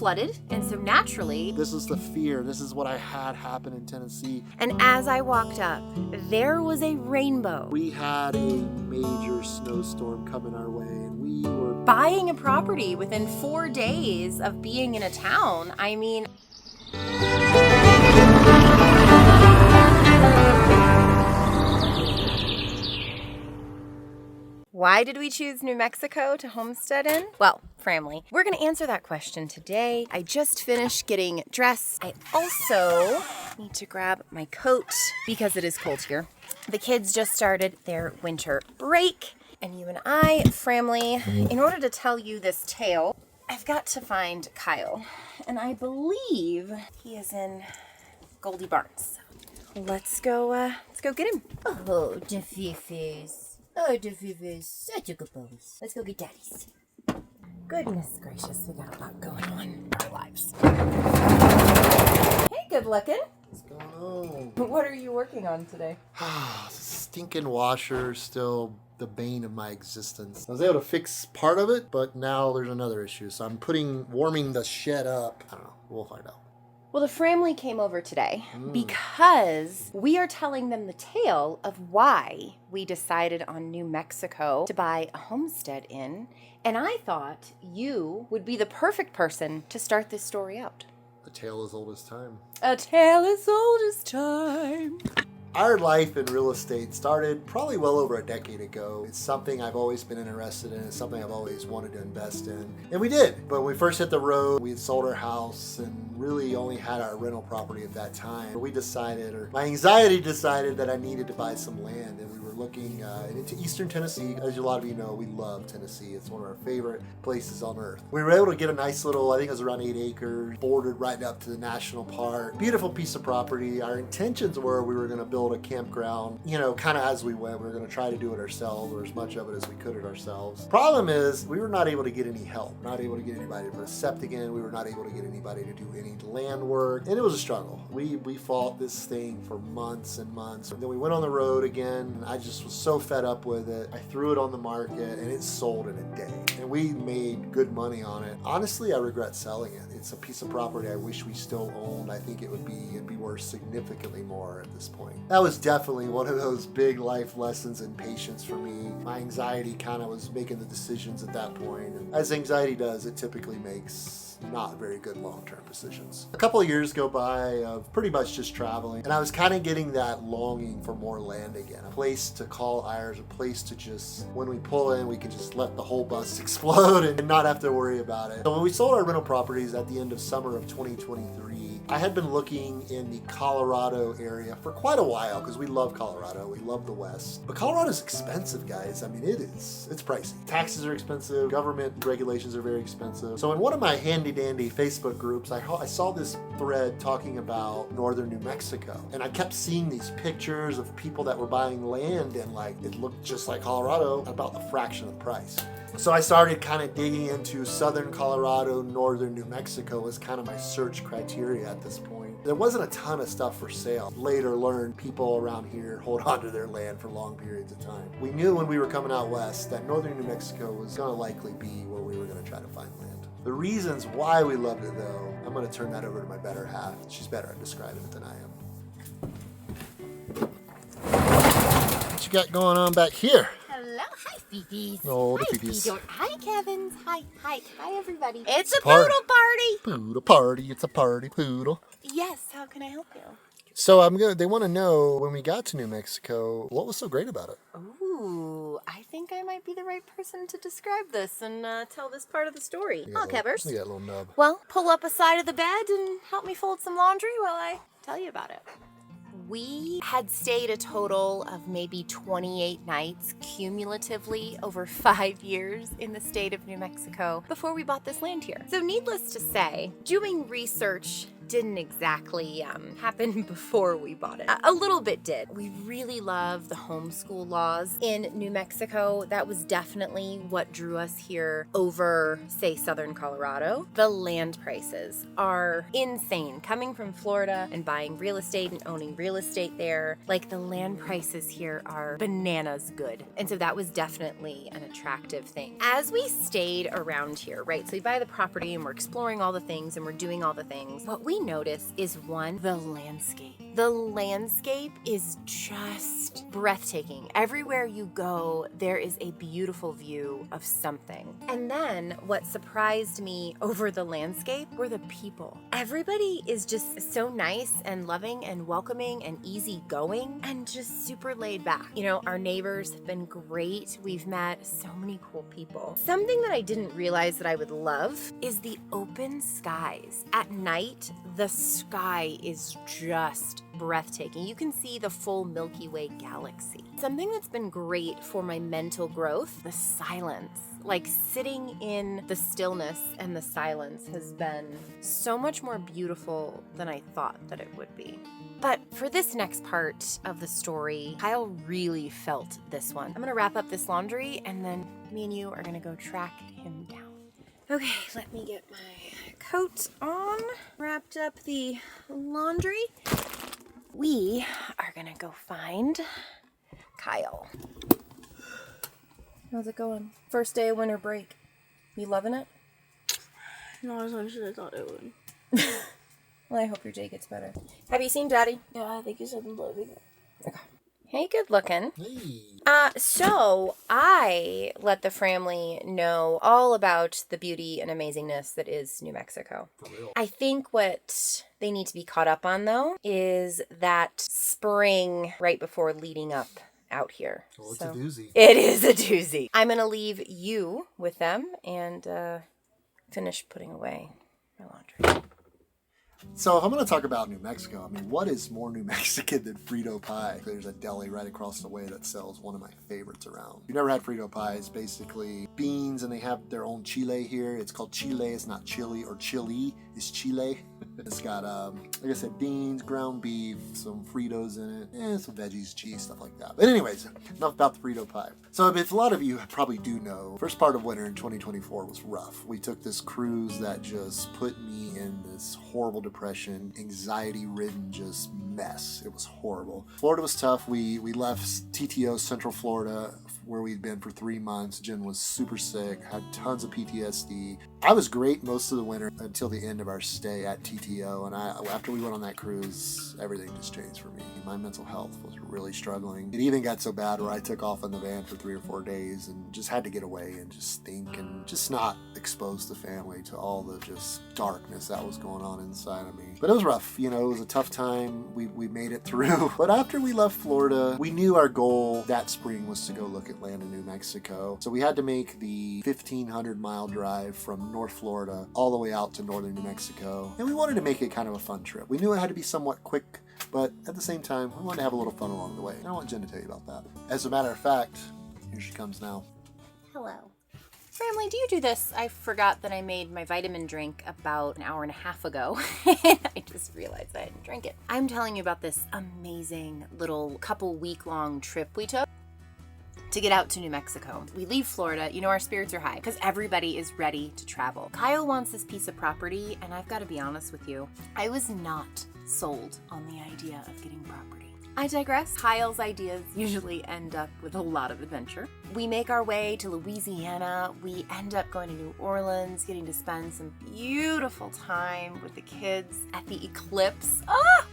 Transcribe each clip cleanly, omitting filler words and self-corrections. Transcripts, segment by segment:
flooded, and so naturally... This is the fear. This is what I had happen in Tennessee. And as I walked up, there was a rainbow. We had a major snowstorm coming our way, and we were Buying a property within 4 days of being in a town. I mean... Why did we choose New Mexico to homestead in? Well, family, we're going to answer that question today. I just finished getting dressed. I also need to grab my coat because it is cold here. The kids just started their winter break, and you and I, family, in order to tell you this tale, I've got to find Kyle, and I believe he is in Goldie Barnes. Let's go get him. Oh, the Fifis. Oh, the Fifis. Such a good boys. Let's go get daddies. Goodness gracious, we got a lot going on in our lives. Hey, good looking. What's going on? What are you working on today? Stinking washer still the bane of my existence. I was able to fix part of it, but now there's another issue. So I'm warming the shed up. I don't know. We'll find out. Well, the family came over today because we are telling them the tale of why we decided on New Mexico to buy a homestead in. And I thought you would be the perfect person to start this story out. A tale as old as time. A tale as old as time. Our life in real estate started probably well over a decade ago. It's something I've always been interested in. It's something I've always wanted to invest in. And we did. But when we first hit the road, we had sold our house and really only had our rental property at that time. We decided, or my anxiety decided, that I needed to buy some land. And we were looking into eastern Tennessee. As a lot of you know, we love Tennessee. It's one of our favorite places on earth. We were able to get a nice little, I think it was around 8 acres, bordered right up to the national park. Beautiful piece of property. Our intentions were we were going to build a campground, kind of as we went. We were going to try to do it ourselves, or as much of it as we could it ourselves. Problem is, we were not able to get any help, not able to get anybody to put a septic in. We were not able to get anybody to do any land work, and it was a struggle. We fought this thing for months and months. And then we went on the road again, and I just was so fed up with it. I threw it on the market, and it sold in a day. And we made good money on it. Honestly, I regret selling it. It's a piece of property I wish we still owned. I think it'd be worth significantly more at this point. That was definitely one of those big life lessons in patience for me. My anxiety kind of was making the decisions at that point. And as anxiety does, it typically makes not very good long-term decisions. A couple of years go by of pretty much just traveling, and I was kind of getting that longing for more land again. A place to call ours, a place to just, when we pull in, we can just let the whole bus explode and not have to worry about it. So when we sold our rental properties at the end of summer of 2023, I had been looking in the Colorado area for quite a while because we love Colorado. We love the West. But Colorado's expensive, guys. I mean, it is. It's pricey. Taxes are expensive. Government regulations are very expensive. So in one of my handy-dandy Facebook groups, I saw this thread talking about northern New Mexico. And I kept seeing these pictures of people that were buying land, and it looked just like Colorado, about a fraction of the price. So I started kind of digging into southern Colorado, northern New Mexico as kind of my search criteria at this point. There wasn't a ton of stuff for sale. Later learned people around here hold on to their land for long periods of time. We knew when we were coming out west that northern New Mexico was going to likely be where we were going to try to find land. The reasons why we loved it, though, I'm going to turn that over to my better half. She's better at describing it than I am. What you got going on back here? Hello, hi, Fifis. Oh, the Hi, Fifis. Fido. Hi, Kevins. Hi, everybody. It's a Party. poodle party. Poodle party. It's a party poodle. Yes, how can I help you? So they want to know, when we got to New Mexico, what was so great about it? Ooh, I think I might be the right person to describe this and tell this part of the story. We Huh, got a Kevers? little nub. Well, pull up a side of the bed and help me fold some laundry while I tell you about it. We had stayed a total of maybe 28 nights cumulatively over 5 years in the state of New Mexico before we bought this land here. So needless to say, doing research didn't exactly happen before we bought it. A little bit did. We really love the homeschool laws in New Mexico. That was definitely what drew us here over, say, Southern Colorado. The land prices are insane. Coming from Florida and buying real estate and owning real estate there, like the land prices here are bananas good. And so that was definitely an attractive thing. As we stayed around here, right? So we buy the property and we're exploring all the things and we're doing all the things. What we notice is one, the landscape. The landscape is just breathtaking. Everywhere you go, there is a beautiful view of something. And then what surprised me over the landscape were the people. Everybody is just so nice and loving and welcoming and easygoing and just super laid back. You know, our neighbors have been great. We've met so many cool people. Something that I didn't realize that I would love is the open skies. At night, the sky is just breathtaking. You can see the full Milky Way galaxy. Something that's been great for my mental growth, the silence. Like sitting in the stillness and the silence has been so much more beautiful than I thought that it would be. But for this next part of the story, Kyle really felt this one. I'm gonna wrap up this laundry and then me and you are gonna go track him down. Okay, let me get my coat on, wrapped up the laundry. We are gonna go find Kyle. How's it going? First day of winter break. You loving it? Not as much as I thought it would. Well, I hope your day gets better. Have you seen Daddy? Yeah, I think he's been living. Okay. Hey, good looking. Hey. So I let the family know all about the beauty and amazingness that is New Mexico. For real. I think what they need to be caught up on, though, is that spring right before leading up out here. Well, it's a doozy. It is a doozy. I'm going to leave you with them and finish putting away my laundry. So if I'm going to talk about New Mexico, I mean, what is more New Mexican than Frito pie? There's a deli right across the way that sells one of my favorites around. If you've never had Frito pie, it's basically beans and they have their own chile here. It's called chile. It's not chili or chili. It's chile. It's got, like I said, beans, ground beef, some Fritos in it, and some veggies, cheese, stuff like that. But anyways, enough about the Frito pie. So if a lot of you probably do know, first part of winter in 2024 was rough. We took this cruise that just put me in this horrible depression, anxiety-ridden just mess. It was horrible. Florida was tough. We left TTO, Central Florida, where we'd been for 3 months. Jen was super sick, had tons of PTSD. I was great most of the winter until the end of our stay at TTO, and after we went on that cruise, everything just changed for me. My mental health was really struggling. It even got so bad where I took off in the van for 3 or 4 days and just had to get away and just think and just not expose the family to all the just darkness that was going on inside of me. But it was rough, you know, it was a tough time. We made it through. But after we left Florida, we knew our goal that spring was to go look at land in New Mexico. So we had to make the 1,500-mile drive from North Florida all the way out to northern New Mexico. And we wanted to make it kind of a fun trip. We knew it had to be somewhat quick, but at the same time, we wanted to have a little fun along the way. And I want Jen to tell you about that. As a matter of fact, here she comes now. Hello. Family, do you do this? I forgot that I made my vitamin drink about an hour and a half ago. And I just realized I didn't drink it. I'm telling you about this amazing little couple week-long trip we took to get out to New Mexico. We leave Florida, you know our spirits are high because everybody is ready to travel. Kyle wants this piece of property, and I've got to be honest with you, I was not sold on the idea of getting property. I digress. Kyle's ideas usually end up with a lot of adventure. We make our way to Louisiana. We end up going to New Orleans, getting to spend some beautiful time with the kids at the eclipse.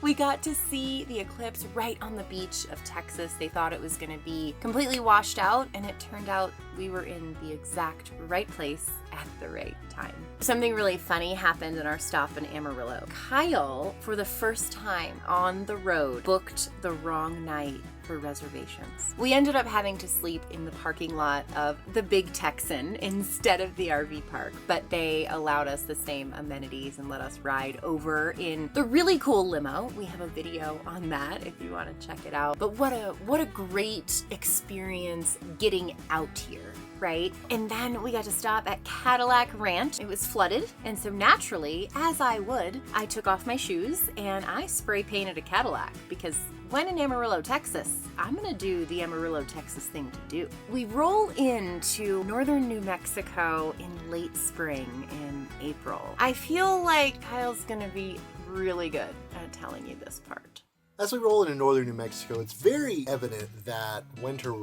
We got to see the eclipse right on the beach of Texas. They thought it was going to be completely washed out, and it turned out we were in the exact right place at the right time. Something really funny happened in our stop in Amarillo. Kyle, for the first time on the road, booked the wrong night for reservations. We ended up having to sleep in the parking lot of the Big Texan instead of the RV park, but they allowed us the same amenities and let us ride over in the really cool limo. We have a video on that if you want to check it out. But what a great experience getting out here. right? And then we got to stop at Cadillac Ranch. It was flooded, and so naturally, as I would, I took off my shoes and I spray painted a Cadillac because when in Amarillo, Texas, I'm gonna do the Amarillo, Texas thing to do. We roll into northern New Mexico in late spring in April. I feel like Kyle's gonna be really good at telling you this part. As we roll into northern New Mexico, it's very evident that winter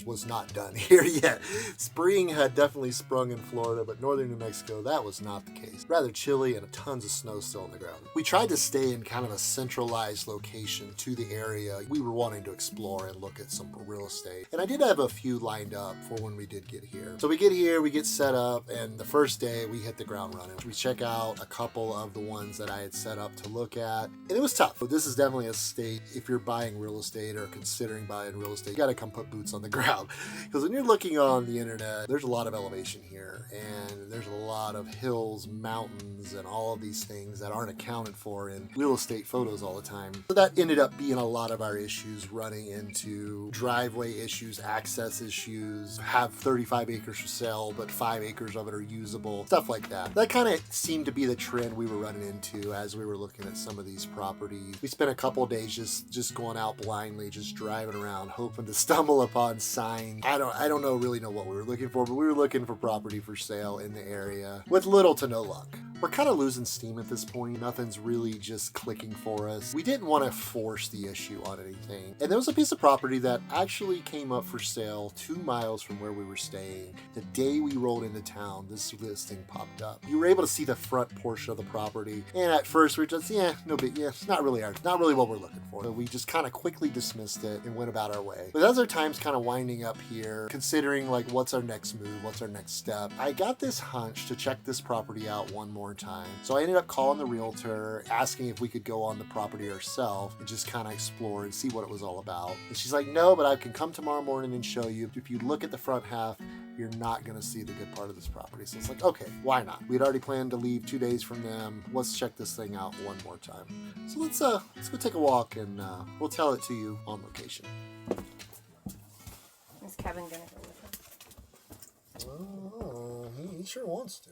was not done here yet. Spring had definitely sprung in Florida, but northern New Mexico, that was not the case. Rather chilly and tons of snow still on the ground. We tried to stay in kind of a centralized location to the area. We were wanting to explore and look at some real estate. And I did have a few lined up for when we did get here. So we get here, we get set up, and the first day we hit the ground running. We check out a couple of the ones that I had set up to look at, and it was tough. But this is definitely a state. If you're buying real estate or considering buying real estate, you got to come put boots on the ground. Because when you're looking on the internet, there's a lot of elevation here, and there's a lot of hills, mountains, and all of these things that aren't accounted for in real estate photos all the time. So that ended up being a lot of our issues, running into driveway issues, access issues, have 35 acres for sale, but 5 acres of it are usable, stuff like that. That kind of seemed to be the trend we were running into as we were looking at some of these properties. We spent a couple of days just going out blindly, just driving around, hoping to stumble upon signs. I don't really know what we were looking for, but we were looking for property for sale in the area with little to no luck. We're kind of losing steam at this point. Nothing's really just clicking for us. We didn't want to force the issue on anything. And there was a piece of property that actually came up for sale 2 miles from where we were staying. The day we rolled into town, this listing popped up. You were able to see the front portion of the property. And at first we were just, no big, it's not really what we're looking for. So we just kind of quickly dismissed it and went about our way. But as our time's kind of winding up here, considering like what's our next move, what's our next step, I got this hunch to check this property out one more time. So I ended up calling the realtor, asking if we could go on the property ourselves and just kind of explore and see what it was all about. And she's like, no, but I can come tomorrow morning and show you. If you look at the front half, you're not going to see the good part of this property. So it's like, okay, why not? We'd already planned to leave 2 days from them. Let's check this thing out one more time. So let's go take a walk, and we'll tell it to you on location. Is Kevin gonna go with him? He sure wants to.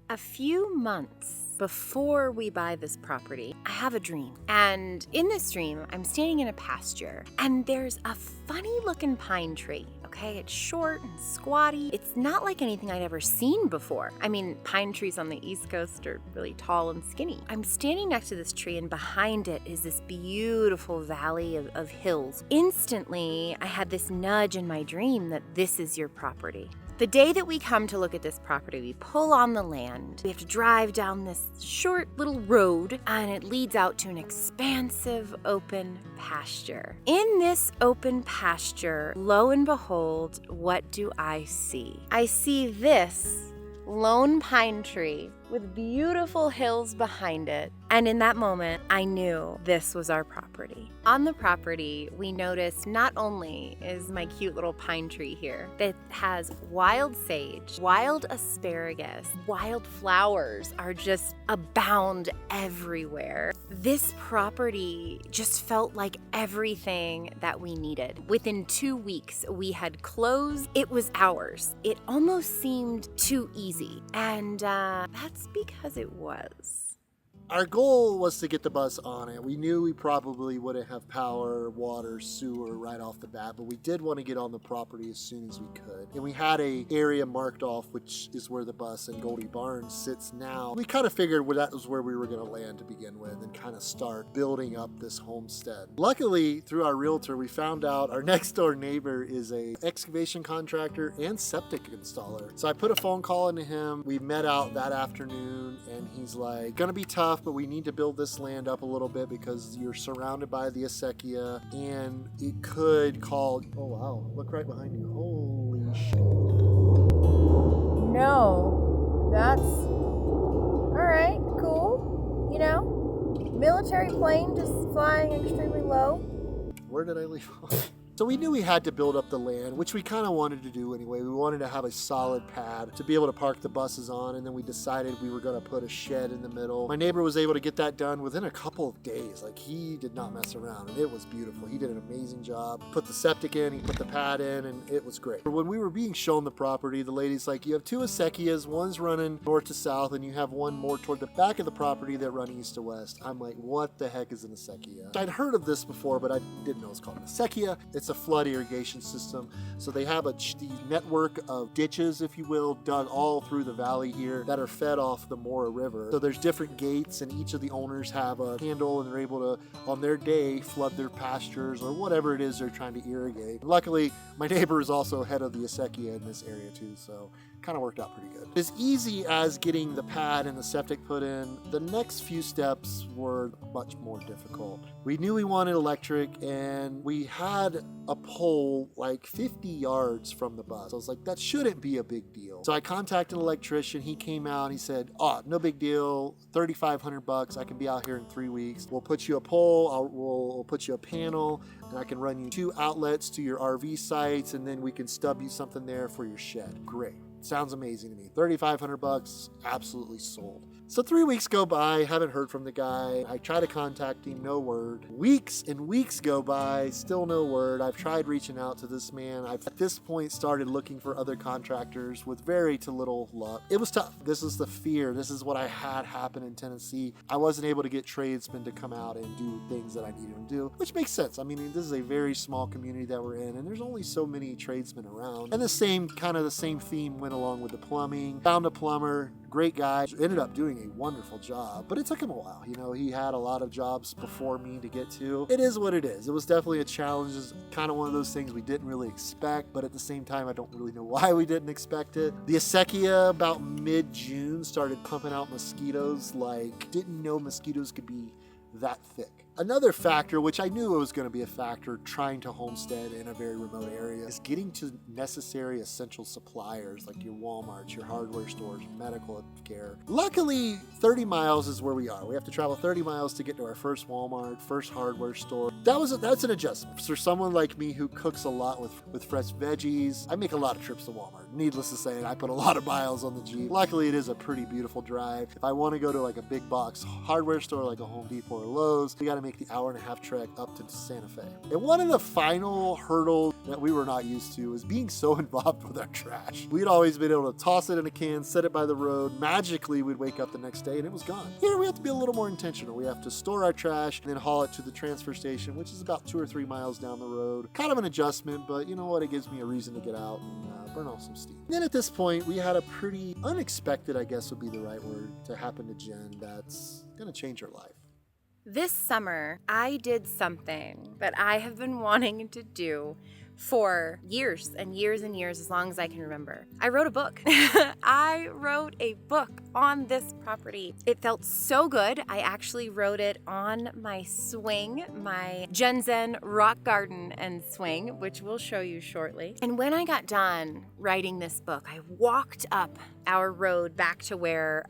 A few months before we buy this property, I have a dream. And in this dream, I'm standing in a pasture, and there's a funny looking pine tree. Okay, it's short and squatty. It's not like anything I'd ever seen before. I mean, pine trees on the East Coast are really tall and skinny. I'm standing next to this tree, and behind it is this beautiful valley of hills. Instantly, I had this nudge in my dream that this is your property. The day that we come to look at this property, we pull on the land. We have to drive down this short little road, and it leads out to an expansive open pasture. In this open pasture, lo and behold, what do I see? I see this lone pine tree with beautiful hills behind it. And in that moment, I knew this was our property. On the property, we noticed not only is my cute little pine tree here, that has wild sage, wild asparagus, wild flowers are just abound everywhere. This property just felt like everything that we needed. Within 2 weeks, we had closed. It was ours. It almost seemed too easy. And that's because it was. Our goal was to get the bus on it. We knew we probably wouldn't have power, water, sewer right off the bat, but we did want to get on the property as soon as we could. And we had an area marked off, which is where the bus and Goldie Barnes sits now. We kind of figured that was where we were going to land to begin with and kind of start building up this homestead. Luckily, through our realtor, we found out our next door neighbor is a excavation contractor and septic installer. So I put a phone call into him. We met out that afternoon, and he's like, gonna be tough, but we need to build this land up a little bit because you're surrounded by the acequia, and it could call. Oh wow, look right behind you. Holy shit. No, that's all right, cool. You know, military plane just flying extremely low. Where did I leave off? So we knew we had to build up the land, which we kind of wanted to do anyway. We wanted to have a solid pad to be able to park the buses on, and then we decided we were going to put a shed in the middle. My neighbor was able to get that done within a couple of days. Like, he did not mess around, and it was beautiful. He did an amazing job. Put the septic in, he put the pad in, and it was great. When we were being shown the property, the lady's like, you have two acequias, one's running north to south, and you have one more toward the back of the property that run east to west. I'm like, what the heck is an acequia? I'd heard of this before, but I didn't know it's called an acequia. It's a flood irrigation system. So they have the network of ditches, if you will, dug all through the valley here that are fed off the Mora River. So there's different gates, and each of the owners have a handle, and they're able to, on their day, flood their pastures or whatever it is they're trying to irrigate. Luckily, my neighbor is also head of the acequia in this area too, so kind of worked out pretty good. As easy as getting the pad and the septic put in, the next few steps were much more difficult. We knew we wanted electric, and we had a pole like 50 yards from the bus. I was like, that shouldn't be a big deal. So I contacted an electrician. He came out and he said, oh, no big deal, $3,500. I can be out here in 3 weeks. We'll put you a pole, we'll put you a panel, and I can run you 2 outlets to your RV sites, and then we can stub you something there for your shed. Great. Sounds amazing to me. $3,500, absolutely sold. So 3 weeks go by, haven't heard from the guy. I try to contact him, no word. Weeks and weeks go by, still no word. I've tried reaching out to this man. I've at this point started looking for other contractors with very to little luck. It was tough. This is the fear. This is what I had happen in Tennessee. I wasn't able to get tradesmen to come out and do things that I needed them to do, which makes sense. I mean, this is a very small community that we're in, and there's only so many tradesmen around. And the same theme went along with the plumbing. Found a plumber, great guy, ended up doing a wonderful job, but it took him a while. You know, he had a lot of jobs before me to get to. It is what it is. It was definitely a challenge. It's kind of one of those things we didn't really expect, but at the same time, I don't really know why we didn't expect it. The acequia about mid-June started pumping out mosquitoes, like didn't know mosquitoes could be that thick. Another factor, which I knew it was going to be a factor trying to homestead in a very remote area, is getting to necessary essential suppliers like your Walmarts, your hardware stores, medical care. Luckily, 30 miles is where we are. We have to travel 30 miles to get to our first Walmart, first hardware store. That's an adjustment. For someone like me who cooks a lot with fresh veggies, I make a lot of trips to Walmart. Needless to say, I put a lot of miles on the Jeep. Luckily, it is a pretty beautiful drive. If I want to go to like a big box hardware store like a Home Depot or Lowe's, we got to make the hour-and-a-half trek up to Santa Fe. And one of the final hurdles that we were not used to was being so involved with our trash. We'd always been able to toss it in a can, set it by the road. Magically, we'd wake up the next day and it was gone. Here, we have to be a little more intentional. We have to store our trash and then haul it to the transfer station, which is about 2 or 3 miles down the road. Kind of an adjustment, but you know what? It gives me a reason to get out and burn off some steam. And then at this point, we had a pretty unexpected, I guess would be the right word, to happen to Jen that's going to change her life. This summer, I did something that I have been wanting to do for years and years and years, as long as I can remember. I wrote a book. I wrote a book on this property. It felt so good. I actually wrote it on my swing, my Gen rock garden and swing, which we'll show you shortly. And when I got done writing this book, I walked up our road back to where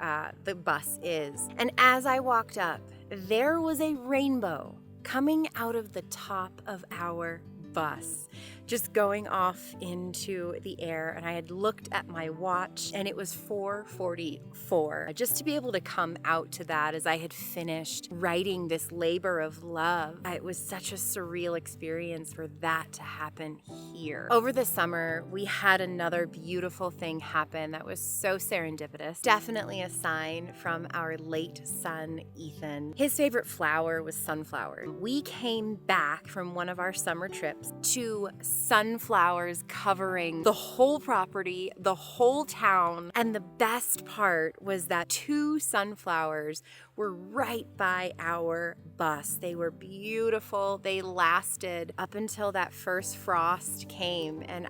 the bus is. And as I walked up, there was a rainbow coming out of the top of our bus, just going off into the air. And I had looked at my watch and it was 4:44. Just to be able to come out to that as I had finished writing this labor of love, it was such a surreal experience for that to happen here. Over the summer, we had another beautiful thing happen that was so serendipitous. Definitely a sign from our late son, Ethan. His favorite flower was sunflower. We came back from one of our summer trips to sunflowers covering the whole property, the whole town. And the best part was that 2 sunflowers were right by our bus. They were beautiful. They lasted up until that first frost came. And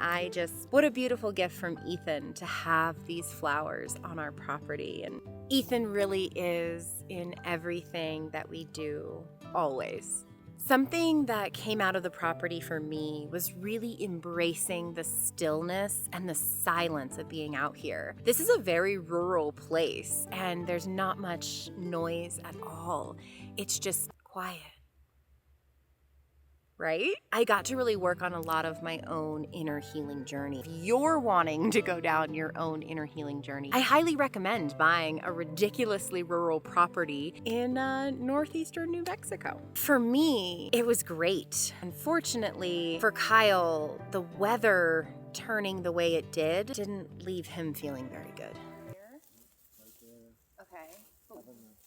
what a beautiful gift from Ethan to have these flowers on our property. And Ethan really is in everything that we do, always. Something that came out of the property for me was really embracing the stillness and the silence of being out here. This is a very rural place and there's not much noise at all. It's just quiet. right? I got to really work on a lot of my own inner healing journey. If you're wanting to go down your own inner healing journey, I highly recommend buying a ridiculously rural property in northeastern New Mexico. For me, it was great. Unfortunately, for Kyle, the weather turning the way it didn't leave him feeling very good. Okay,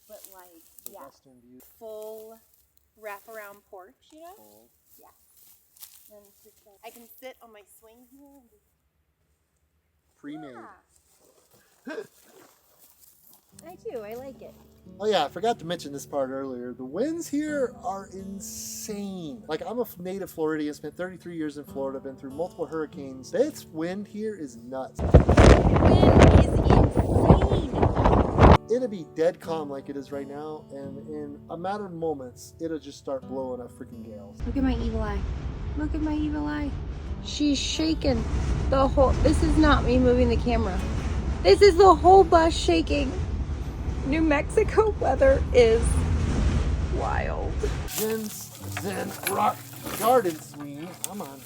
but like, yeah, full wraparound porch, you know? Yeah. And just, I can sit on my swing here and just... Pre-made. I do, I like it. Oh yeah, I forgot to mention this part earlier. The winds here are insane. Like, I'm a native Floridian, spent 33 years in Florida, been through multiple hurricanes. This wind here is nuts. The wind is insane. It'll be dead calm like it is right now, and in a matter of moments, it'll just start blowing up freaking gales. Look at my evil eye. Look at my evil eye. She's shaking the whole... This is not me moving the camera. This is the whole bus shaking. New Mexico weather is wild. Zen rock garden swing. Come on.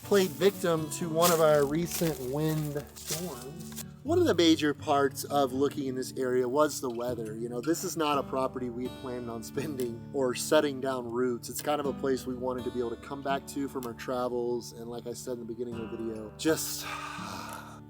Played victim to one of our recent wind storms. One of the major parts of looking in this area was the weather. You know, this is not a property we had planned on spending or setting down roots. It's kind of a place we wanted to be able to come back to from our travels. And like I said in the beginning of the video, just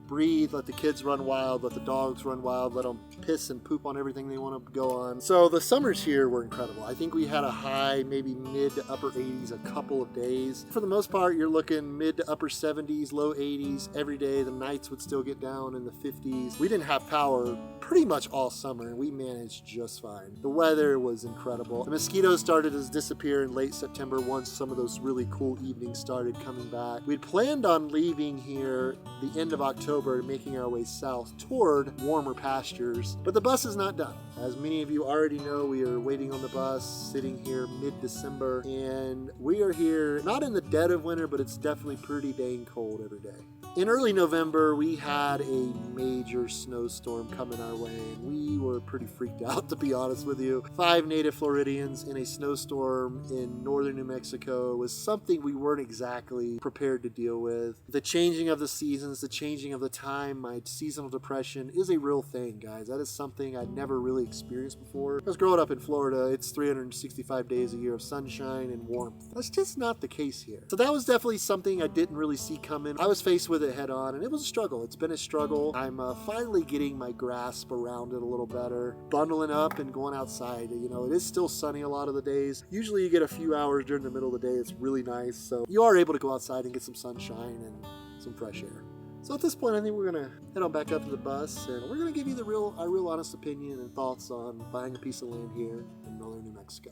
breathe, let the kids run wild, let the dogs run wild, let them piss and poop on everything they want to go on. So the summers here were incredible. I think we had a high, maybe mid to upper 80s a couple of days. For the most part, you're looking mid to upper 70s, low 80s every day. The nights would still get down in the 50s. We didn't have power pretty much all summer, and we managed just fine. The weather was incredible. The mosquitoes started to disappear in late September once some of those really cool evenings started coming back. We'd planned on leaving here the end of October and making our way south toward warmer pastures, but the bus is not done. As many of you already know, we are waiting on the bus, sitting here mid-December, and we are here not in the dead of winter, but it's definitely pretty dang cold every day. In early November, we had a major snowstorm coming our way, and we were pretty freaked out, to be honest with you. 5 native Floridians in a snowstorm in northern New Mexico was something we weren't exactly prepared to deal with. The changing of the seasons, the changing of the time, my seasonal depression is a real thing, guys. That is something I'd never really experienced before. I was growing up in Florida, it's 365 days a year of sunshine and warmth. That's just not the case here. So that was definitely something I didn't really see coming. I was faced with it head on, and it was a struggle. It's been a struggle. I'm finally getting my grasp around it a little better. Bundling up and going outside. You know, it is still sunny a lot of the days. Usually you get a few hours during the middle of the day. It's really nice. So you are able to go outside and get some sunshine and some fresh air. So at this point, I think we're gonna head on back up to the bus, and we're gonna give you our real honest opinion and thoughts on buying a piece of land here in northern New Mexico.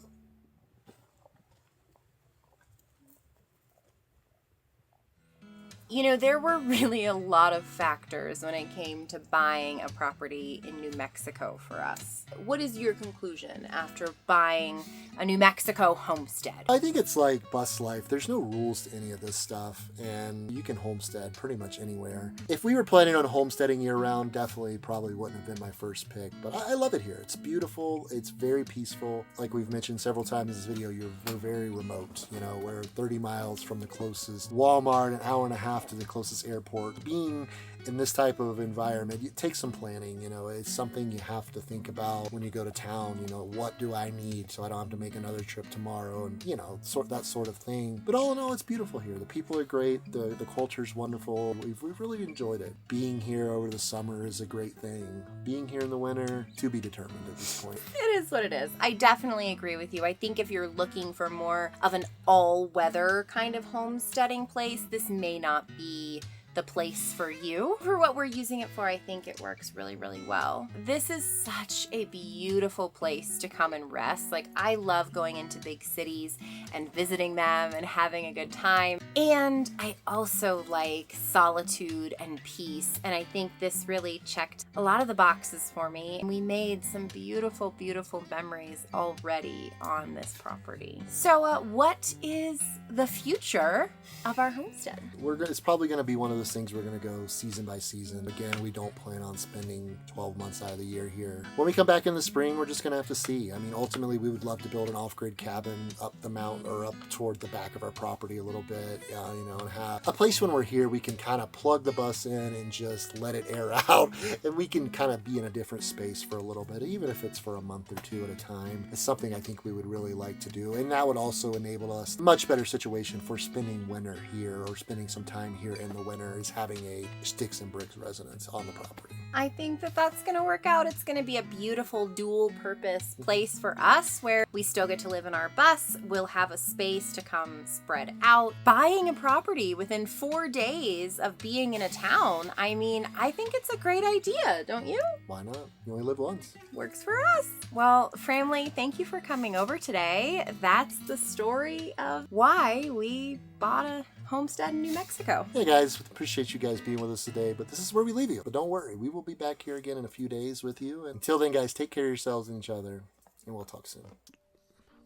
You know, there were really a lot of factors when it came to buying a property in New Mexico for us. What is your conclusion after buying a New Mexico homestead? I think it's like bus life. There's no rules to any of this stuff, and you can homestead pretty much anywhere. If we were planning on homesteading year-round, definitely probably wouldn't have been my first pick, but I love it here. It's beautiful. It's very peaceful. Like we've mentioned several times in this video, we're very remote. You know, we're 30 miles from the closest Walmart, an hour and a half to the closest airport. Being in this type of environment, it takes some planning. You know, it's something you have to think about when you go to town. You know, what do I need so I don't have to make another trip tomorrow, and you know, that sort of thing. But all in all, it's beautiful here. The people are great. The culture's wonderful. We've really enjoyed it. Being here over the summer is a great thing. Being here in the winter, to be determined at this point. It is what it is. I definitely agree with you. I think if you're looking for more of an all-weather kind of homesteading place, this may not be the place for you. For what we're using it for, I think it works really, really well. This is such a beautiful place to come and rest. Like, I love going into big cities and visiting them and having a good time. And I also like solitude and peace. And I think this really checked a lot of the boxes for me. And we made some beautiful, beautiful memories already on this property. So what is the future of our homestead? It's probably going to be one of the those things we're going to go season by season. Again, we don't plan on spending 12 months out of the year here. When we come back in the spring, we're just going to have to see. I mean, ultimately, we would love to build an off-grid cabin up the mountain or up toward the back of our property a little bit, and have a place when we're here we can kind of plug the bus in and just let it air out, and we can kind of be in a different space for a little bit, even if it's for a month or two at a time. It's something I think we would really like to do, and that would also enable us a much better situation for spending winter here or spending some time here in the winter, is having a sticks and bricks residence on the property. I think that that's going to work out. It's going to be a beautiful dual purpose place for us where we still get to live in our bus. We'll have a space to come spread out. Buying a property within 4 days of being in a town, I mean, I think it's a great idea, don't you? Why not? You only live once. Works for us. Well, family, thank you for coming over today. That's the story of why we bought a homestead in New Mexico. Hey guys, appreciate you guys being with us today, but this is where we leave you. But don't worry, we will be back here again in a few days with you. And until then, guys, take care of yourselves and each other, and we'll talk soon.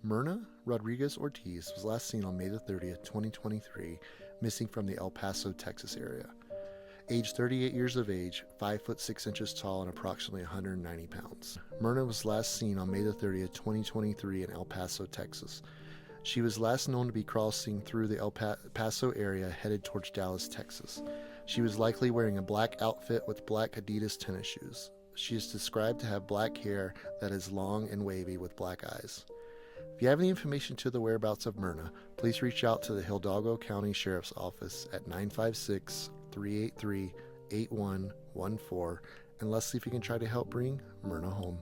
Myrna Rodriguez Ortiz was last seen on May the 30th, 2023, missing from the El Paso, Texas area. Age 38 years of age, 5 foot 6 inches tall, and approximately 190 pounds. Myrna was last seen on May the 30th, 2023 in El Paso, Texas. She was last known to be crossing through the El Paso area headed towards Dallas, Texas. She was likely wearing a black outfit with black Adidas tennis shoes. She is described to have black hair that is long and wavy with black eyes. If you have any information to the whereabouts of Myrna, please reach out to the Hidalgo County Sheriff's Office at 956-383-8114, and let's see if we can try to help bring Myrna home.